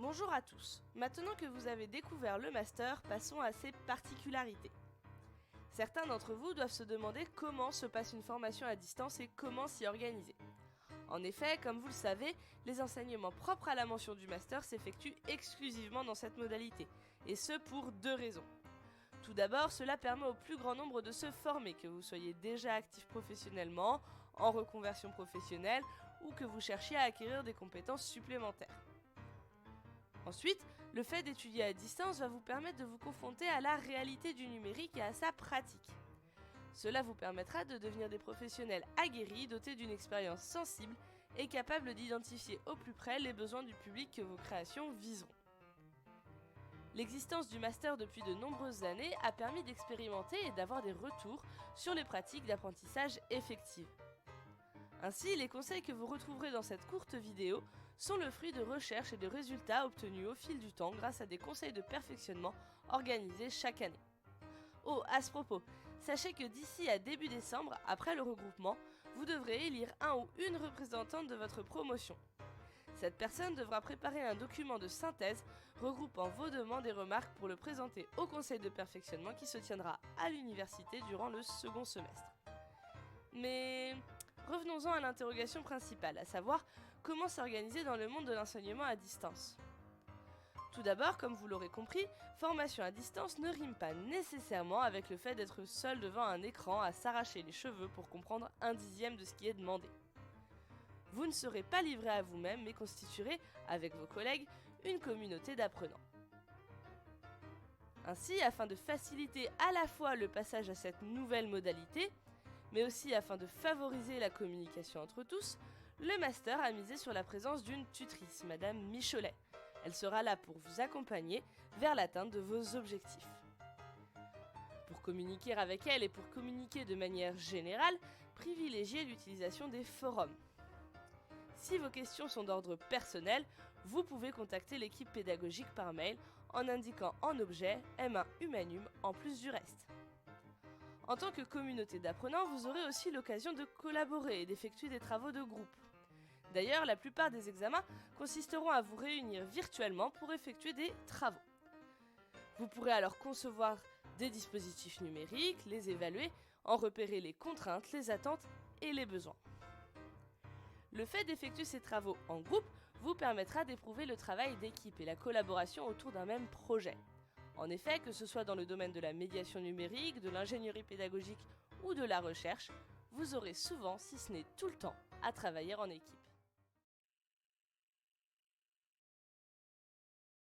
Bonjour à tous. Maintenant que vous avez découvert le master, passons à ses particularités. Certains d'entre vous doivent se demander comment se passe une formation à distance et comment s'y organiser. En effet, comme vous le savez, les enseignements propres à la mention du master s'effectuent exclusivement dans cette modalité, et ce pour deux raisons. Tout d'abord, cela permet au plus grand nombre de se former, que vous soyez déjà actif professionnellement, en reconversion professionnelle ou que vous cherchiez à acquérir des compétences supplémentaires. Ensuite, le fait d'étudier à distance va vous permettre de vous confronter à la réalité du numérique et à sa pratique. Cela vous permettra de devenir des professionnels aguerris, dotés d'une expérience sensible et capables d'identifier au plus près les besoins du public que vos créations viseront. L'existence du master depuis de nombreuses années a permis d'expérimenter et d'avoir des retours sur les pratiques d'apprentissage effectives. Ainsi, les conseils que vous retrouverez dans cette courte vidéo sont le fruit de recherches et de résultats obtenus au fil du temps grâce à des conseils de perfectionnement organisés chaque année. Oh, à ce propos, sachez que d'ici à début décembre, après le regroupement, vous devrez élire un ou une représentante de votre promotion. Cette personne devra préparer un document de synthèse regroupant vos demandes et remarques pour le présenter au conseil de perfectionnement qui se tiendra à l'université durant le second semestre. Mais revenons-en à l'interrogation principale, à savoir comment s'organiser dans le monde de l'enseignement à distance. Tout d'abord, comme vous l'aurez compris, formation à distance ne rime pas nécessairement avec le fait d'être seul devant un écran à s'arracher les cheveux pour comprendre un dixième de ce qui est demandé. Vous ne serez pas livré à vous-même, mais constituerez, avec vos collègues, une communauté d'apprenants. Ainsi, afin de faciliter à la fois le passage à cette nouvelle modalité, mais aussi afin de favoriser la communication entre tous, le master a misé sur la présence d'une tutrice, Madame Michelet. Elle sera là pour vous accompagner vers l'atteinte de vos objectifs. Pour communiquer avec elle et pour communiquer de manière générale, privilégiez l'utilisation des forums. Si vos questions sont d'ordre personnel, vous pouvez contacter l'équipe pédagogique par mail en indiquant en objet M1 Humanum en plus du reste. En tant que communauté d'apprenants, vous aurez aussi l'occasion de collaborer et d'effectuer des travaux de groupe. D'ailleurs, la plupart des examens consisteront à vous réunir virtuellement pour effectuer des travaux. Vous pourrez alors concevoir des dispositifs numériques, les évaluer, en repérer les contraintes, les attentes et les besoins. Le fait d'effectuer ces travaux en groupe vous permettra d'éprouver le travail d'équipe et la collaboration autour d'un même projet. En effet, que ce soit dans le domaine de la médiation numérique, de l'ingénierie pédagogique ou de la recherche, vous aurez souvent, si ce n'est tout le temps, à travailler en équipe.